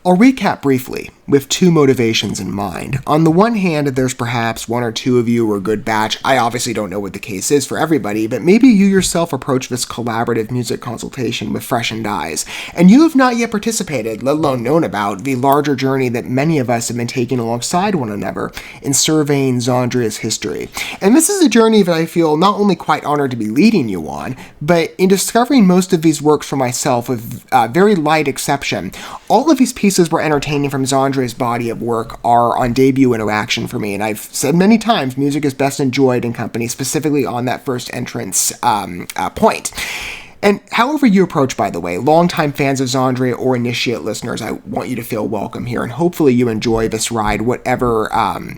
I'll recap briefly, with two motivations in mind. On the one hand, there's perhaps one or two of you who are a good batch. I obviously don't know what the case is for everybody, but maybe you yourself approach this collaborative music consultation with freshened eyes, and you have not yet participated, let alone known about, the larger journey that many of us have been taking alongside one another in surveying XANDRIA's history. And this is a journey that I feel not only quite honored to be leading you on, but in discovering most of these works for myself with very light exception, all of these pieces were entertaining from XANDRIA's body of work are on debut interaction for me, and I've said many times music is best enjoyed in company, specifically on that first entrance point. And however you approach, by the way, longtime fans of XANDRIA or initiate listeners, I want you to feel welcome here, and hopefully you enjoy this ride, whatever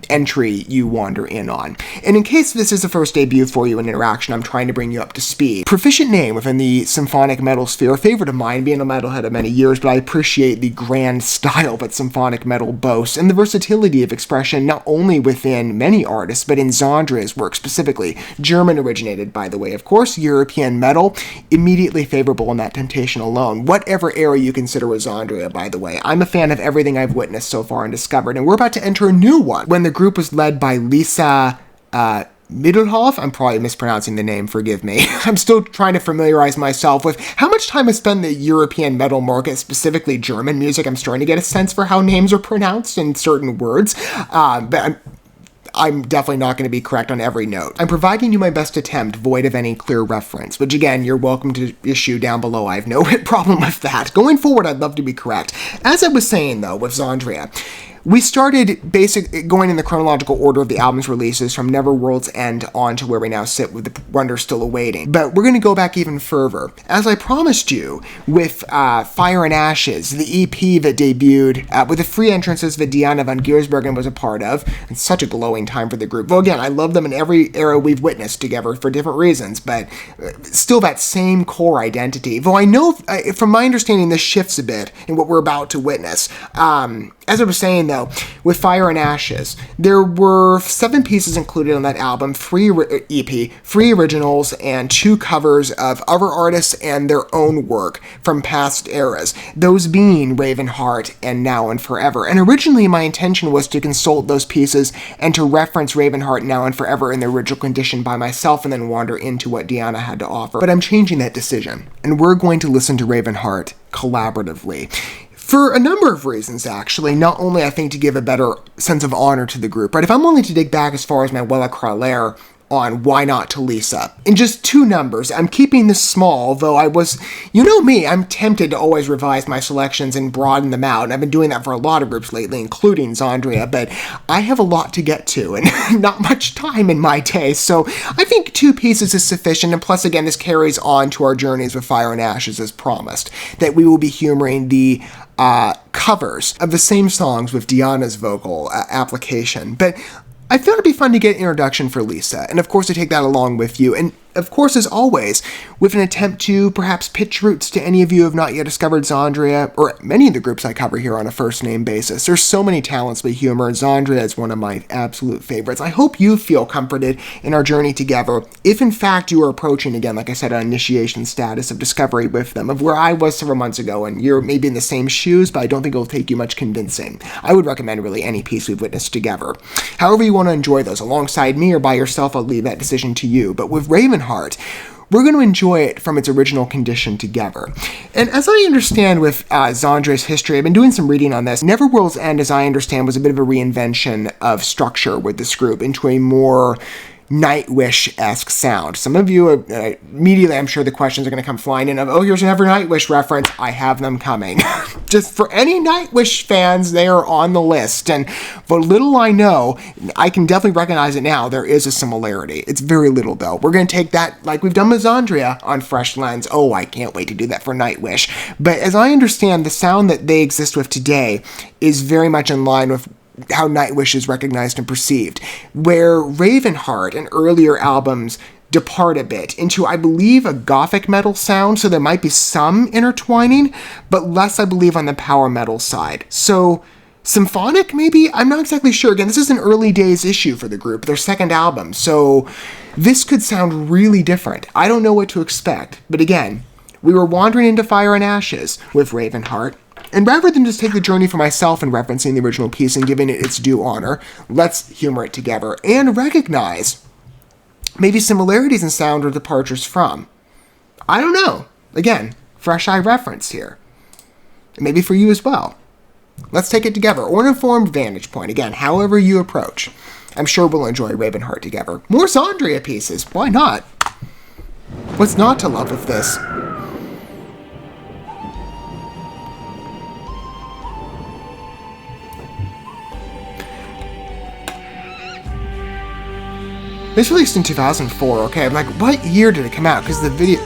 entry you wander in on. And in case this is the first debut for you in interaction, I'm trying to bring you up to speed. Proficient name within the symphonic metal sphere, a favorite of mine, being a metalhead of many years, but I appreciate the grand style that symphonic metal boasts, and the versatility of expression not only within many artists, but in XANDRIA's work specifically. German originated, by the way, of course, European metal, immediately favorable in that temptation alone. Whatever era you consider with XANDRIA, by the way. I'm a fan of everything I've witnessed so far and discovered, and we're about to enter a new one when the group was led by Lisa Middelhoff. I'm probably mispronouncing the name, forgive me. I'm still trying to familiarize myself with how much time I spend in the European metal market, specifically German music. I'm starting to get a sense for how names are pronounced in certain words, but I'm definitely not going to be correct on every note. I'm providing you my best attempt, void of any clear reference, which again, you're welcome to issue down below. I have no problem with that. Going forward, I'd love to be correct. As I was saying, though, with XANDRIA, we started going in the chronological order of the album's releases from Neverworld's End on to where we now sit with The Wonder Still Awaiting. But we're going to go back even further. As I promised you with Fire and Ashes, the EP that debuted with the free entrances that Diana van Giersbergen was a part of, and such a glowing time for the group. Well, again, I love them in every era we've witnessed together for different reasons, but still that same core identity. Though I know, from my understanding, this shifts a bit in what we're about to witness. As I was saying, though, with Fire and Ashes, there were 7 pieces included on that album, 3 EP, 3 originals, and 2 covers of other artists and their own work from past eras, those being Ravenheart and Now and Forever. And originally my intention was to consult those pieces and to reference Ravenheart, Now and Forever in their original condition by myself and then wander into what Diana had to offer. But I'm changing that decision, and we're going to listen to Ravenheart collaboratively. For a number of reasons, actually. Not only, I think, to give a better sense of honor to the group, right? If I'm only to dig back as far as my Wella Crawler on Why Not to Lisa. In just 2 numbers, I'm keeping this small, though you know me, I'm tempted to always revise my selections and broaden them out, and I've been doing that for a lot of groups lately, including XANDRIA, but I have a lot to get to, and not much time in my day, so I think 2 pieces is sufficient, and plus, again, this carries on to our journeys with Fire and Ashes as promised, that we will be humoring the covers of the same songs with Diana's vocal application, but I thought it'd be fun to get an introduction for Lisa, and of course to take that along with you, and of course, as always, with an attempt to perhaps pitch roots to any of you who have not yet discovered XANDRIA, or many of the groups I cover here on a first-name basis. There's so many talents with humor, and XANDRIA is one of my absolute favorites. I hope you feel comforted in our journey together, if in fact you are approaching, again, like I said, an initiation status of discovery with them, of where I was several months ago, and you're maybe in the same shoes, but I don't think it'll take you much convincing. I would recommend really any piece we've witnessed together. However you want to enjoy those, alongside me or by yourself, I'll leave that decision to you. But with Ravenheart, we're going to enjoy it from its original condition together. And as I understand with XANDRIA's history, I've been doing some reading on this. Neverworld's End, as I understand, was a bit of a reinvention of structure with this group into a more Nightwish-esque sound. Some of you, immediately I'm sure the questions are going to come flying in of, oh, here's another Nightwish reference. I have them coming. Just for any Nightwish fans, they are on the list. And for little I know, I can definitely recognize it now, there is a similarity. It's very little, though. We're going to take that, like we've done with XANDRIA, on Fresh Lens. Oh, I can't wait to do that for Nightwish. But as I understand, the sound that they exist with today is very much in line with how Nightwish is recognized and perceived, where Ravenheart and earlier albums depart a bit into, I believe, a gothic metal sound, so there might be some intertwining, but less, I believe, on the power metal side. So, symphonic, maybe? I'm not exactly sure. Again, this is an early days issue for the group, their second album, so this could sound really different. I don't know what to expect, but again, we were wandering into Fire and Ashes with Ravenheart. And rather than just take the journey for myself and referencing the original piece and giving it its due honor, let's humor it together and recognize maybe similarities in sound or departures from. I don't know. Again, fresh eye reference here. And maybe for you as well. Let's take it together, or an informed vantage point. Again, however you approach. I'm sure we'll enjoy RAVENHEART together. More XANDRIA pieces. Why not? What's not to love with this? This released in 2004, okay, I'm like, what year did it come out? Because the video...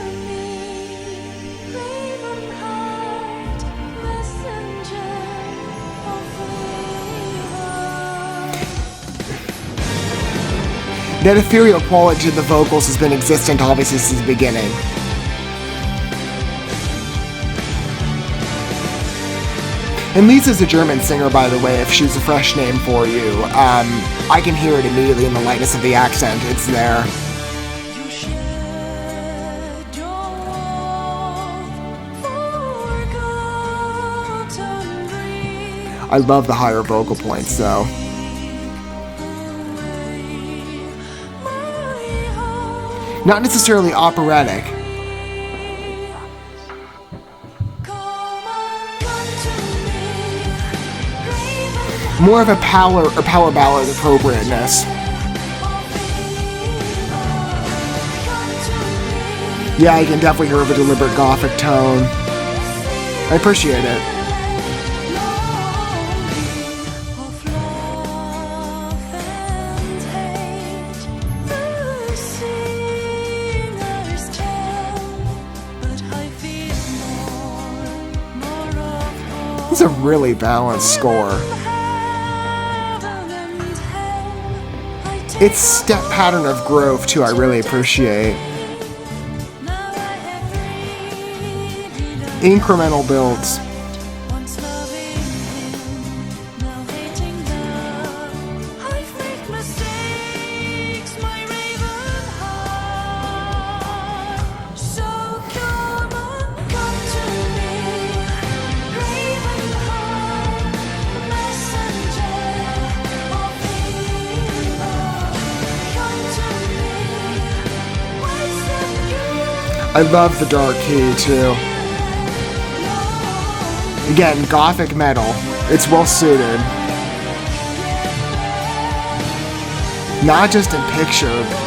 That ethereal quality to the vocals has been existent obviously since the beginning. And Lisa's a German singer, by the way, if she's a fresh name for you. I can hear it immediately in the lightness of the accent. It's there. I love the higher vocal points, though. Not necessarily operatic. More of a power ballad appropriateness. Yeah, I can definitely hear a deliberate gothic tone. I appreciate it. It's a really balanced score. Its step pattern of growth, too, I really appreciate. Incremental builds. I love the dark key, too. Again, gothic metal. It's well suited. Not just in picture.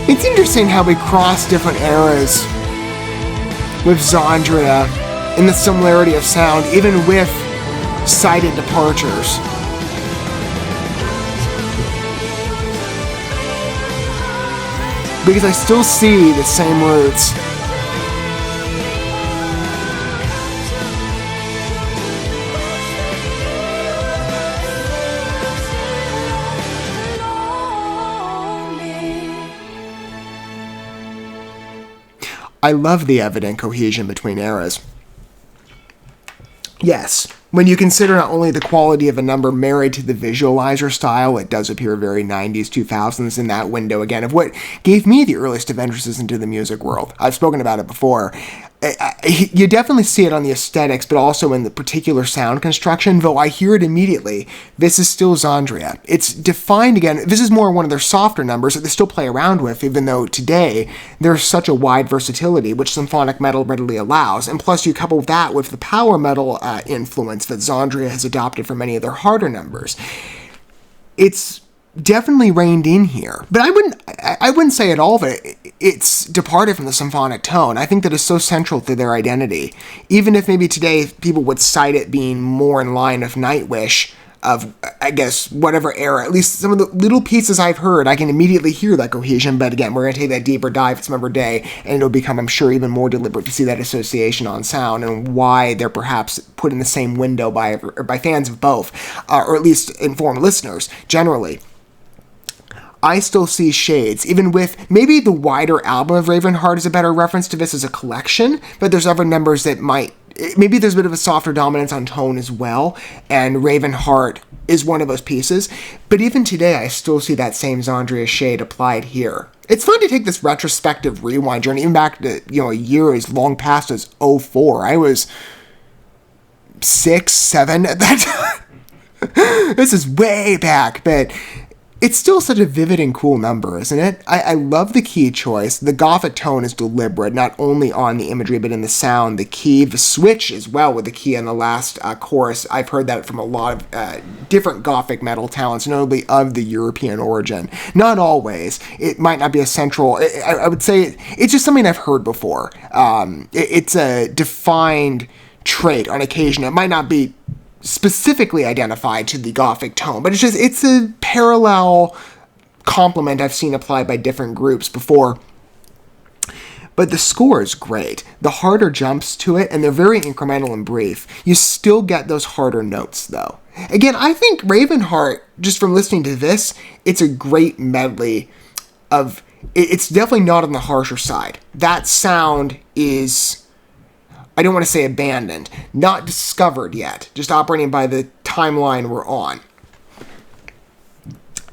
It's interesting how we cross different eras with XANDRIA in the similarity of sound, even with cited departures. Because I still see the same roots. I love the evident cohesion between eras. Yes, when you consider not only the quality of a number married to the visualizer style, it does appear very 90s, 2000s in that window again of what gave me the earliest of entrances into the music world. I've spoken about it before. You definitely see it on the aesthetics, but also in the particular sound construction, though I hear it immediately. This is still XANDRIA. It's defined again. This is more one of their softer numbers that they still play around with, even though today there's such a wide versatility, which symphonic metal readily allows. And plus you couple that with the power metal influence that XANDRIA has adopted for many of their harder numbers. It's definitely reined in here, but I wouldn't say at all that it's departed from the symphonic tone. I think that is so central to their identity. Even if maybe today people would cite it being more in line with Nightwish, I guess, whatever era. At least some of the little pieces I've heard, I can immediately hear that cohesion, but again, we're going to take that deeper dive at some other day, and it'll become, I'm sure, even more deliberate to see that association on sound and why they're perhaps put in the same window by fans of both, or at least informed listeners, generally. I still see shades, even with maybe the wider album of Ravenheart is a better reference to this as a collection, but there's other numbers that might, maybe there's a bit of a softer dominance on tone as well, and Ravenheart is one of those pieces, but even today I still see that same XANDRIA shade applied here. It's fun to take this retrospective rewind journey, even back to, a year as long past as 2004. I was 6, 7 at that time. This is way back, but it's still such a vivid and cool number, isn't it? I love the key choice. The gothic tone is deliberate, not only on the imagery, but in the sound, the key, the switch as well with the key on the last chorus. I've heard that from a lot of different gothic metal talents, notably of the European origin. Not always. It might not be a central, I would say it's just something I've heard before. It's a defined trait on occasion. It might not be specifically identified to the gothic tone, but it's a parallel complement I've seen applied by different groups before. But the score is great. The harder jumps to it, and they're very incremental and brief. You still get those harder notes, though. Again, I think Ravenheart, just from listening to this, it's a great medley of, it's definitely not on the harsher side. That sound is, I don't want to say abandoned, not discovered yet, just operating by the timeline we're on.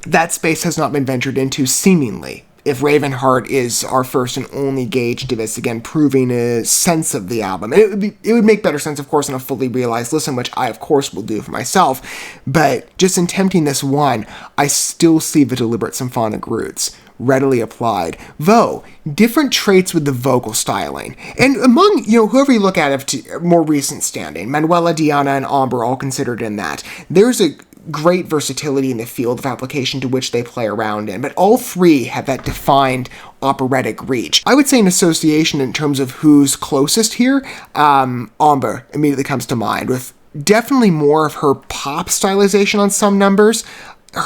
That space has not been ventured into, seemingly, if Ravenheart is our first and only gauge to this, again, proving a sense of the album. And it would make better sense, of course, in a fully realized listen, which I, of course, will do for myself, but just in attempting this one, I still see the deliberate symphonic roots readily applied, though different traits with the vocal styling. And among, whoever you look at of more recent standing, Manuela, Diana, and Amber all considered in that, there's a great versatility in the field of application to which they play around in, but all three have that defined operatic reach. I would say an association in terms of who's closest here, Amber immediately comes to mind, with definitely more of her pop stylization on some numbers. Though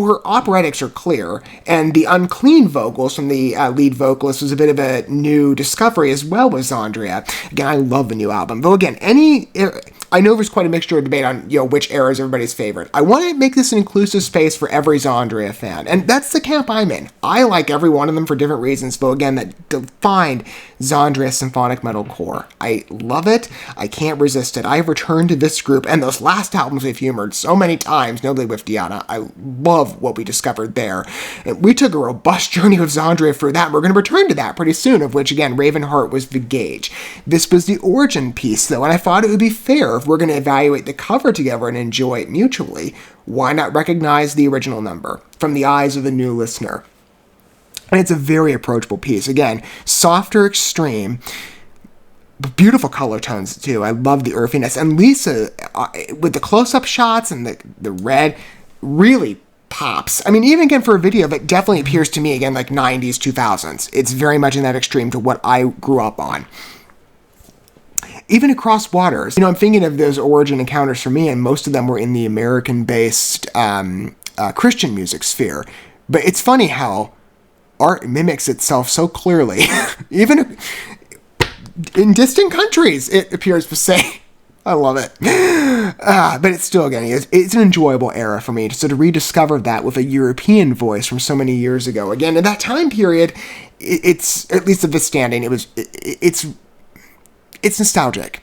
her operetics are clear, and the unclean vocals from the lead vocalist was a bit of a new discovery as well with XANDRIA. Again, I love the new album. Though again, I know there's quite a mixture of debate on, which era is everybody's favorite. I want to make this an inclusive space for every XANDRIA fan, and that's the camp I'm in. I like every one of them for different reasons, though again, that defined XANDRIA symphonic metal core. I love it. I can't resist it. I've returned to this group and those last albums we've humored so many times, notably with Diana. I love what we discovered there. We took a robust journey with XANDRIA through that. We're going to return to that pretty soon, of which, again, Ravenheart was the gauge. This was the origin piece, though, and I thought it would be fair if we're going to evaluate the cover together and enjoy it mutually. Why not recognize the original number from the eyes of the new listener? And it's a very approachable piece. Again, softer extreme, beautiful color tones, too. I love the earthiness. And Lisa, with the close-up shots and the red, really pops. I mean, even again for a video that definitely appears to me, again, like 90s, 2000s. It's very much in that extreme to what I grew up on. Even Across Waters, I'm thinking of those origin encounters for me, and most of them were in the American-based Christian music sphere. But it's funny how art mimics itself so clearly, even in distant countries, it appears to say. I love it. But it's still, again, it's an enjoyable era for me to sort of rediscover that with a European voice from so many years ago. Again, in that time period, it's, at least of this standing, it's nostalgic.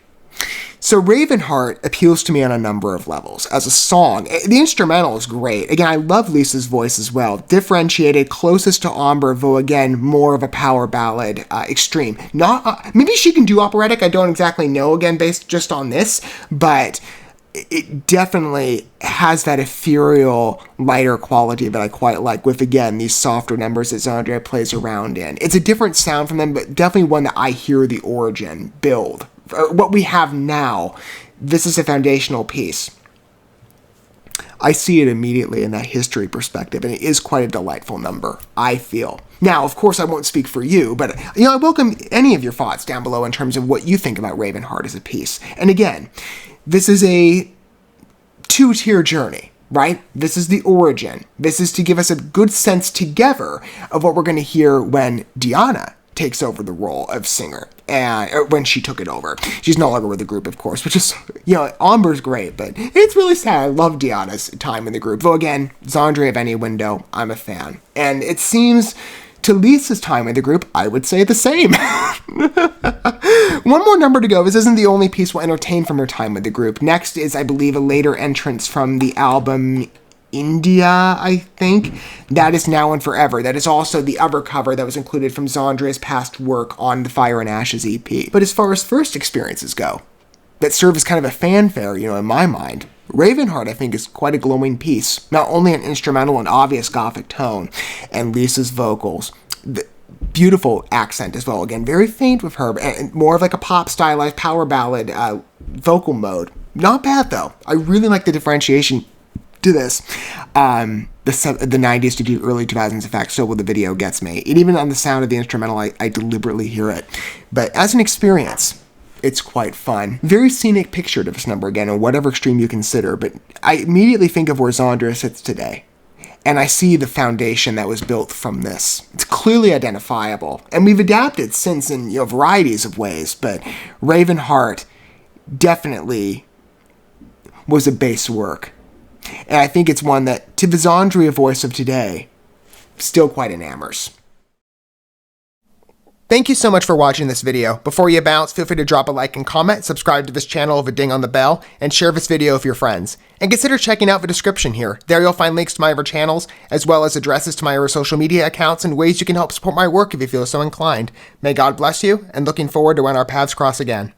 So Ravenheart appeals to me on a number of levels. As a song, the instrumental is great. Again, I love Lisa's voice as well. Differentiated, closest to Amber, though again, more of a power ballad, extreme. Not maybe she can do operatic, I don't exactly know, again, based just on this, but it definitely has that ethereal, lighter quality that I quite like with, again, these softer numbers that XANDRIA plays around in. It's a different sound from them, but definitely one that I hear the origin build. What we have now, this is a foundational piece. I see it immediately in that history perspective, and it is quite a delightful number, I feel. Now, of course, I won't speak for you, but I welcome any of your thoughts down below in terms of what you think about Ravenheart as a piece. And again, this is to two-tier journey, right? This is the origin. This is to give us a good sense together of what we're going to hear when Diana takes over the role of singer, and when she took it over. She's no longer with the group, of course, which is, Amber's great, but it's really sad. I love Diana's time in the group. Though again, XANDRIA of any window, I'm a fan. And it seems to Lisa's time in the group, I would say the same. One more number to go. This isn't the only piece we'll entertain from her time with the group. Next is, I believe, a later entrance from the album India, I think. That is Now and Forever. That is also the other cover that was included from XANDRIA's past work on the Fire and Ashes EP. But as far as first experiences go, that serve as kind of a fanfare, in my mind, Ravenheart, I think, is quite a glowing piece. Not only an instrumental and obvious gothic tone, and Lisa's vocals, the beautiful accent as well. Again, very faint with her, and more of like a pop stylized power ballad vocal mode. Not bad, though. I really like the differentiation to this. The 90s to the early 2000s effect, so will the video gets me. And even on the sound of the instrumental, I deliberately hear it. But as an experience, it's quite fun. Very scenic picture to this number again, in whatever extreme you consider, but I immediately think of where XANDRIA sits today. And I see the foundation that was built from this. It's clearly identifiable. And we've adapted since in varieties of ways, but Ravenheart definitely was a base work. And I think it's one that, to the XANDRIA voice of today, still quite enamors. Thank you so much for watching this video. Before you bounce, feel free to drop a like and comment, subscribe to this channel with a ding on the bell, and share this video with your friends. And consider checking out the description here. There you'll find links to my other channels, as well as addresses to my other social media accounts and ways you can help support my work if you feel so inclined. May God bless you, and looking forward to when our paths cross again.